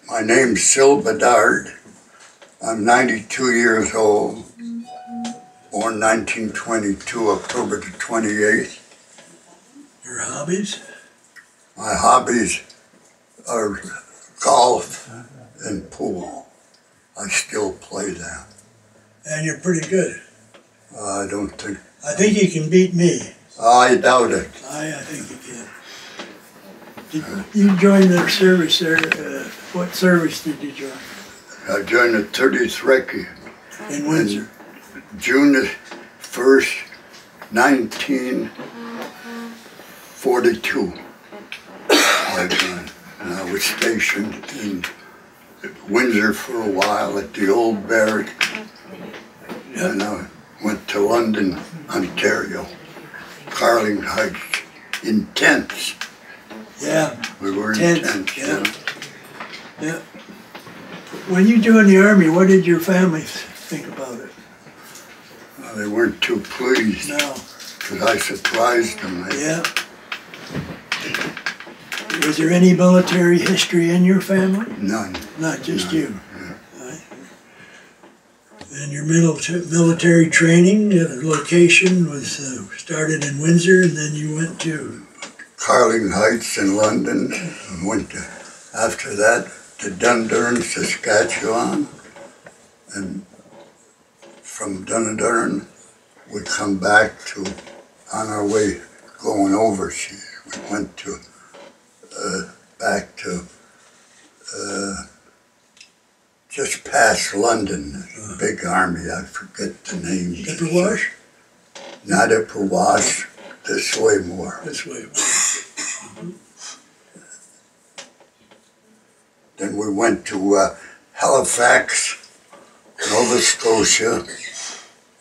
My name's Syl Bedard. I'm 92 years old, born 1922, October the 28th. Your hobbies? My hobbies are golf and pool. I still play that. And you're pretty good. I don't think... I think you can beat me. I doubt it. I think you can. You joined the service there. What service did you join? I joined the 30th Recce. In Windsor? June the 1st, 1942. I joined. And I was stationed in Windsor for a while at the old barrack. Yep. And I went to London, Ontario, Carling Heights, in tents. Yeah. We were in tents. Yeah. Yeah. When you joined the Army, what did your family think about it? Well, they weren't too pleased. No. Because I surprised them. Yeah. Was there any military history in your family? None. Not just None. you? Yeah. Right. And your military training location was started in Windsor, and then you went to? Carling Heights in London, and went to, after that, to Dundurn, Saskatchewan, and from Dundurn we come back to, on our way going overseas, we went to, back to, just past London, big army, I forget the name. Ipperwash? Not Ipperwash, this way more. This way. Then we went to Halifax, Nova Scotia,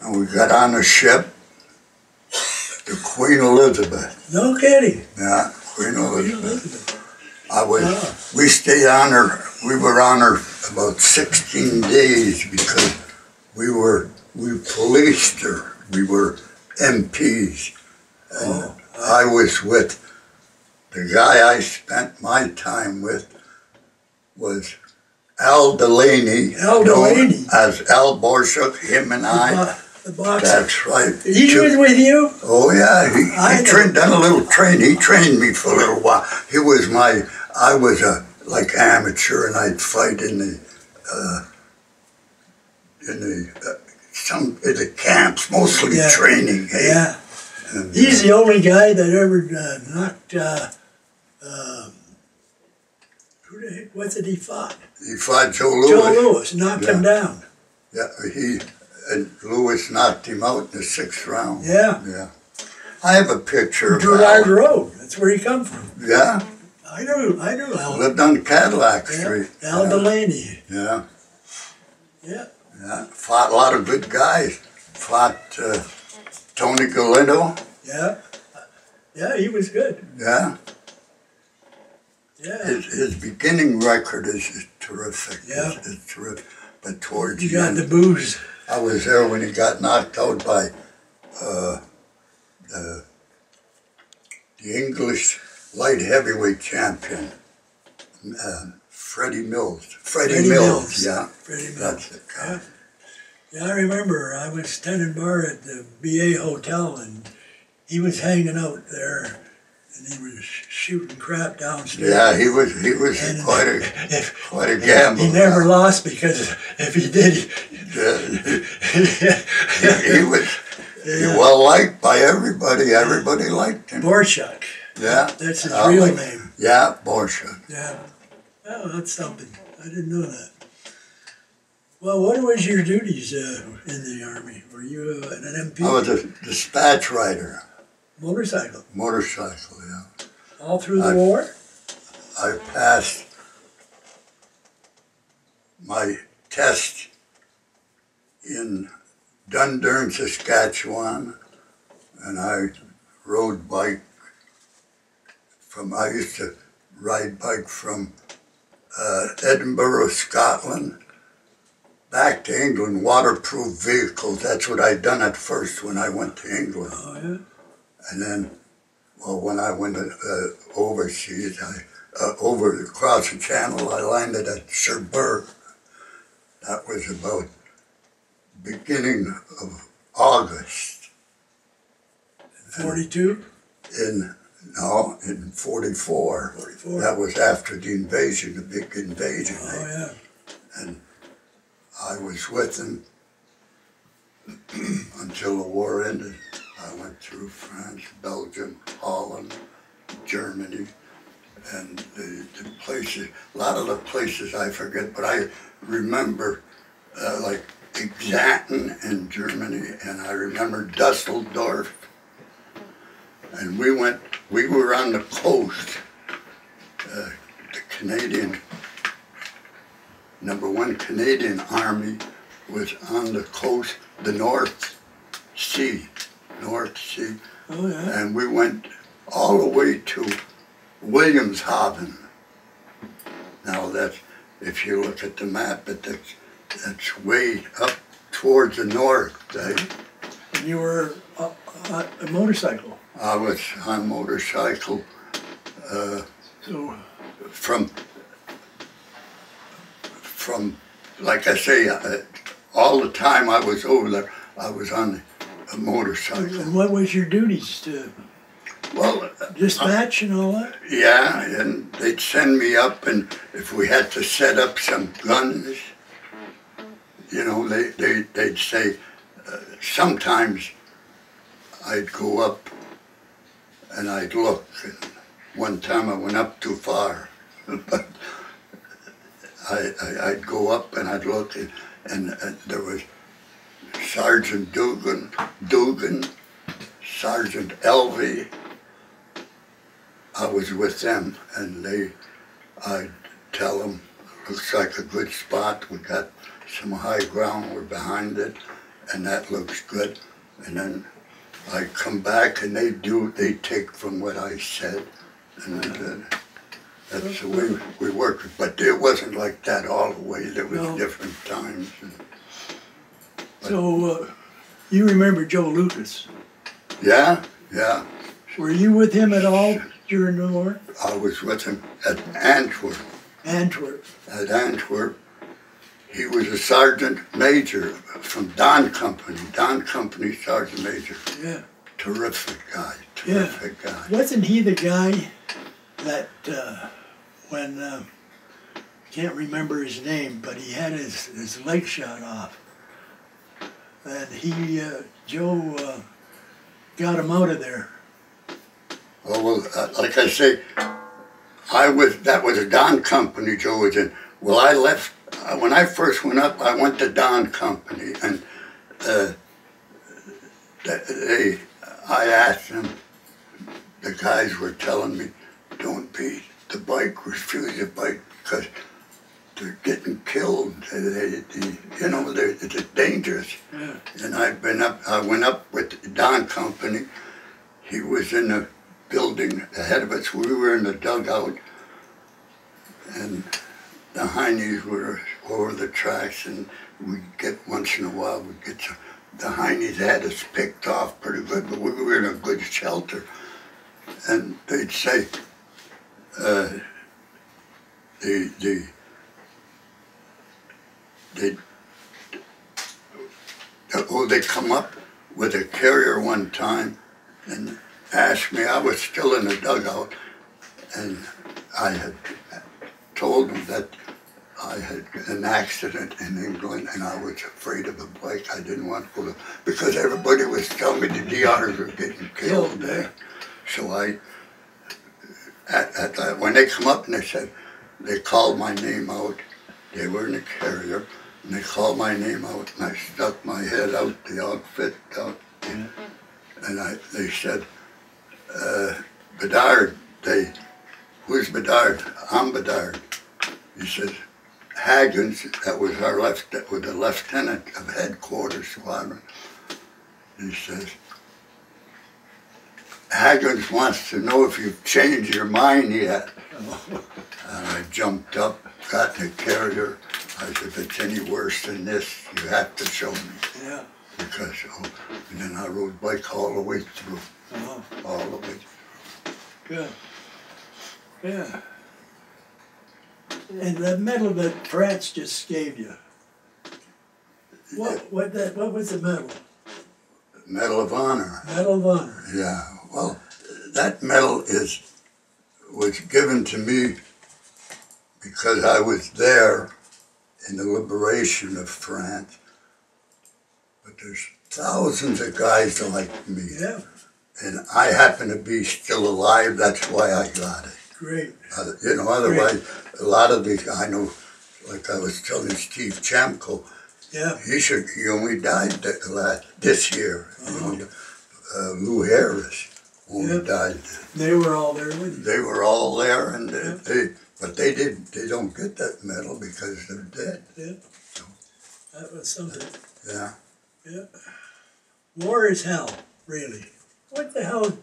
and we got on a ship, the Queen Elizabeth. No kidding. Yeah, Queen Elizabeth. We stayed on her, we were on her about 16 days because we policed her. We were MPs. And I was with, the guy I spent my time with was Al Delaney. Al Delaney? As Al Borshuk, him and I. The boxer. That's right. He was with you? Oh yeah, he done a little training. He trained me for a little while. He was I was like amateur, and I'd fight in the camps, mostly training. Hey? Yeah. And, he's the only guy that ever knocked, what did he fought? He fought Joe Louis. Joe Louis, knocked him down. Yeah, and Louis knocked him out in the 6th round. Yeah. Yeah. I have a picture of Gerard Road, that's where he come from. Yeah. I know Al. Lived on Cadillac Street. Al Delaney. Yeah. Yeah. Yeah. Fought a lot of good guys. Fought Tony Galindo. Yeah. Yeah, he was good. Yeah. Yeah. His beginning record is terrific. Yeah. It's terrific. But towards you got the booze. I was there when he got knocked out by the English light heavyweight champion, Freddie Mills. Freddie Mills. Yeah. Freddie Mills. That's it. Yeah, I remember I was tending bar at the BA Hotel, and he was hanging out there, and he was shooting crap downstairs. Yeah, he was quite a gambler. He never lost, because if he did, he was well liked by everybody. Everybody liked him. Borshuk. Yeah. That's his real name. Yeah, Borshuk. Yeah. Oh, that's something. I didn't know that. Well, what was your duties in the Army? Were you an MP? I was a dispatch rider. Motorcycle? Motorcycle, yeah. All through the war? I passed my test in Dundurn, Saskatchewan, and I rode bike I used to ride bike from Edinburgh, Scotland, back to England, waterproof vehicles. That's what I'd done at first when I went to England. Oh, yeah? And then, well, when I went overseas, over across the channel. I landed at Cherbourg. That was about beginning of August. 42? In 44. 44. That was after the invasion, the big invasion. Oh, yeah. And I was with them until the war ended. I went through France, Belgium, Holland, Germany, and the places, a lot of the places I forget, but I remember like Xanten in Germany, and I remember Dusseldorf. And we were on the coast, the Canadian, #1 Canadian Army was on the coast, the North Sea. Oh, yeah. And we went all the way to Williamshaven. Now that's, if you look at the map, that's way up towards the north. And you were on a motorcycle? I was on motorcycle So from, like I say, all the time I was over there, I was on a motorcycle. and what was your duties to Well, dispatch and all that? yeah, and they'd send me up, and if we had to set up some guns, you know, they'd say, sometimes I'd go up and I'd look. And one time I went up too far, but I'd go up and I'd look, and there was Sergeant Dugan, Sergeant Elvey. I was with them, and I'd tell them, looks like a good spot, we got some high ground, we're behind it, and that looks good. And then I'd come back and they'd take from what I said, and that's the way we worked. But it wasn't like that all the way, there was different times. So you remember Joe Lucas? Yeah. Were you with him at all during the war? I was with him at Antwerp. At Antwerp. He was a sergeant major from Don Company sergeant major. Yeah. Terrific guy. Guy. Wasn't he the guy that when I can't remember his name, but he had his leg shot off, and Joe got him out of there? Oh, well, like I say, that was a Don Company Joe was in. Well, I left, when I first went up, I went to Don Company, and I asked them, the guys were telling me, don't beat the bike, refuse the bike, because they're getting killed. It's dangerous. Yeah. And I went up with Don Company. He was in the building ahead of us. We were in the dugout, and the Heinies were over the tracks, and once in a while we'd get some. The Heinies had us picked off pretty good, but we were in a good shelter. And they'd say, they'd come up with a carrier one time and asked me, I was still in the dugout, and I had told them that I had an accident in England and I was afraid of a bike. I didn't want to go because everybody was telling me the DRs were getting killed there. So when they come up and they called my name out, they were in a carrier, and they called my name out, and I stuck my head out, the outfit out, and they said, Bedard, who's Bedard? I'm Bedard. He said, Haggins, that was the lieutenant of headquarters squadron. He says, Haggins wants to know if you've changed your mind yet. And I jumped up, got in the carrier. I said, if it's any worse than this, you have to show me. Yeah. Because, and then I rode bike all the way through. All the way through. Good. Yeah. And the medal that France just gave you, what was the medal? Medal of Honor. Medal of Honor. Yeah, well, that medal was given to me because I was there in the liberation of France. But there's thousands of guys like me. Yeah. And I happen to be still alive, that's why I got it. Great. You know, otherwise, a lot of these, I know, like I was telling Steve Chamko, yeah, he only died this year. You know, Lou Harris only died. They were all there with you. They were all there, and but they don't get that medal because they're dead. Yeah, so, that was something. Yeah. Yeah. War is hell, really. What the hell?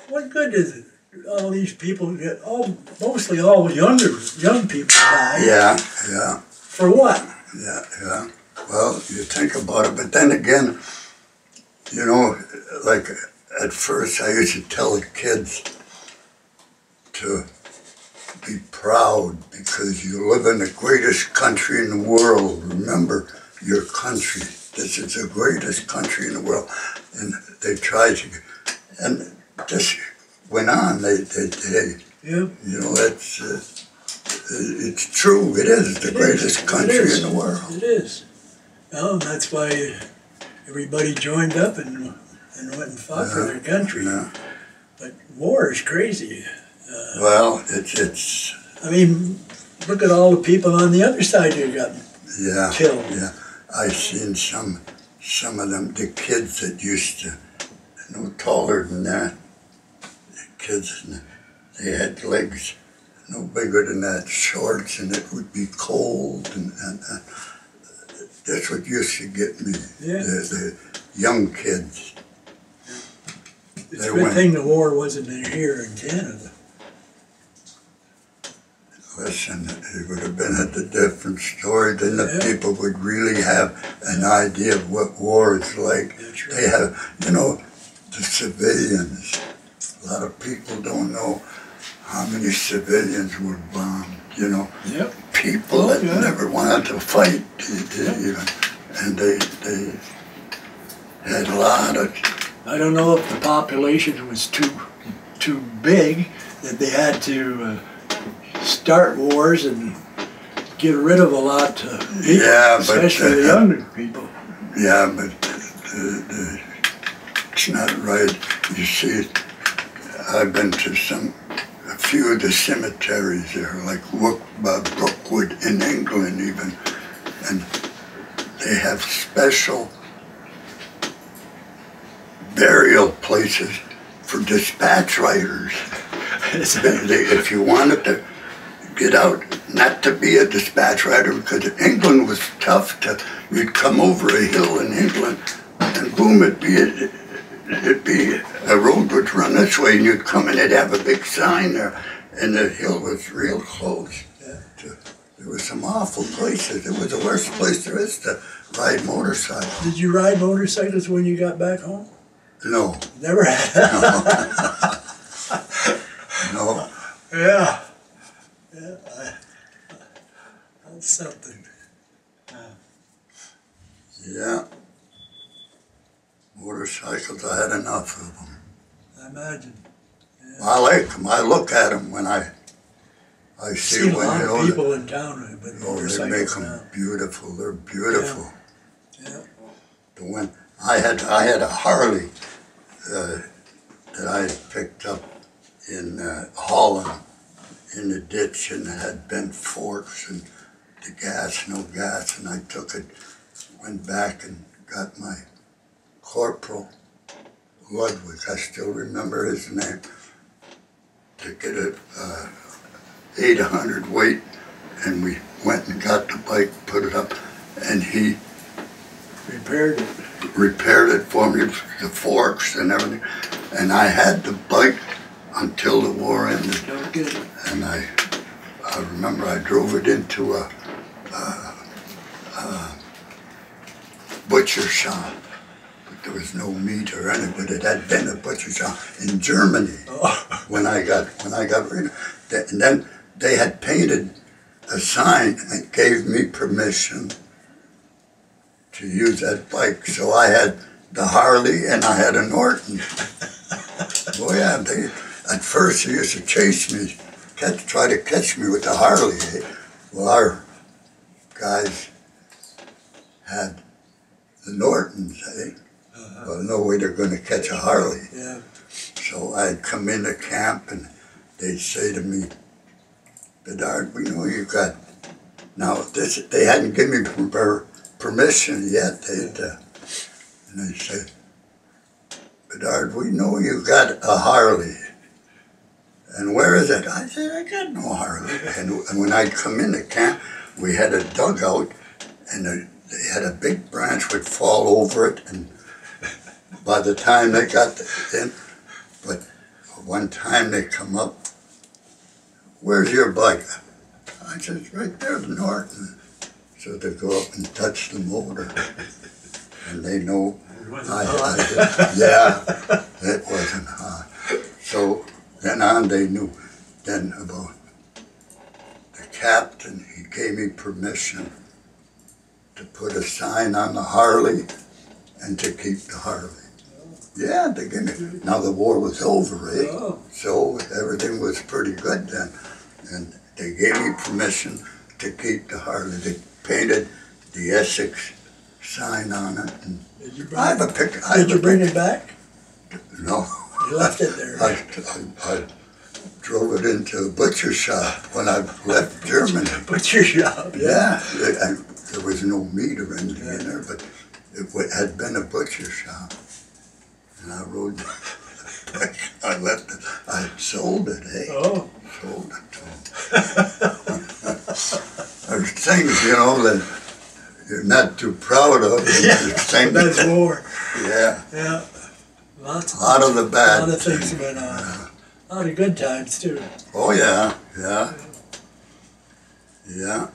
What good is it? All these people get mostly all young people die. Yeah, yeah. For what? Yeah, yeah. Well, you think about it, but then again, you know, like at first I used to tell the kids to be proud because you live in the greatest country in the world. Remember your country. This is the greatest country in the world. And they tried to, and just went on. They yeah. You know, it's true. It is the greatest country in the world. It is. Well, and that's why everybody joined up and went and fought for their country. Yeah. But war is crazy. Well, it's. I mean, look at all the people on the other side who got killed. Yeah, I seen some of them, the kids that used to, no taller than that, the kids, they had legs no bigger than that, shorts, and it would be cold, and that's what used to get me, the young kids. It's a good thing the war wasn't here in Canada. Listen, it would have been a different story. Then the people would really have an idea of what war is like. That's right. They have, you know, the civilians. A lot of people don't know how many civilians were bombed, you know. Yep. People that never wanted to fight, even. And they had a lot of... I don't know if the population was too big, that they had to start wars and get rid of a lot of people, especially the younger people. Yeah, but it's not right. You see, I've been to a few of the cemeteries there, like Brookwood in England even, and they have special burial places for dispatch riders. If you wanted to get out, not to be a dispatch rider, because England was tough you'd come over a hill in England, and boom, it'd be a road would run this way, and you'd come and it'd have a big sign there, and the hill was real close. There were some awful places. It was the worst place there is to ride motorcycles. Did you ride motorcycles when you got back home? No. Never had. No. Yeah. Yeah. That's something. Yeah. Motorcycles, I had enough of them. I imagine. Yeah. I like them. I look at them when I see a lot of people in town with motorcycles. They make them beautiful. They're beautiful. Yeah. The one I had a Harley that I picked up in Holland in the ditch, and it had bent forks and no gas, and I took it, went back and got my Corporal Ludwig, I still remember his name, to get it 800 weight, and we went and got the bike, put it up, and he repaired it for me, the forks and everything, and I had the bike until the war ended. And I remember I drove it into a butcher shop. But there was no meat or anything, but it had been a butcher shop in Germany when I got rid of it. And then they had painted a sign that gave me permission to use that bike. So I had the Harley and I had a Norton. Oh yeah, at first they used to chase me, try to catch me with the Harley. Well, our guys had the Nortons, Well, no way they're going to catch a Harley. Yeah. So I'd come into camp and they'd say to me, Bedard, we know you got, now this, they hadn't given me permission yet. And they'd say, Bedard, we know you got a Harley. And where is it? I said, I got no Harley. And when I'd come into camp, we had a dugout, and they had a big branch would fall over it, and by the time they got in, but one time they come up, where's your bike? I said, it's right there, the Norton. So they go up and touch the motor, and they know yeah, it wasn't hot. So then on they knew then about the captain. He gave me permission to put a sign on the Harley and to keep the Harley. Yeah, they gave me. Now the war was over, so everything was pretty good then. And they gave me permission to keep the Harley. They painted the Essex sign on it. And did you bring I have a picture. Did you bring it back? No. You left it there. I drove it into a butcher shop when I left Germany. Butcher shop? Yeah. There was no meat or anything in there, but it had been a butcher shop. And I rode I left it. I sold it, Oh. Sold it to them. There's things, that you're not too proud of. That's war. Yeah. Yeah. A lot of the bad. A lot of things went on. A lot of good times too. Oh yeah, yeah. Yeah.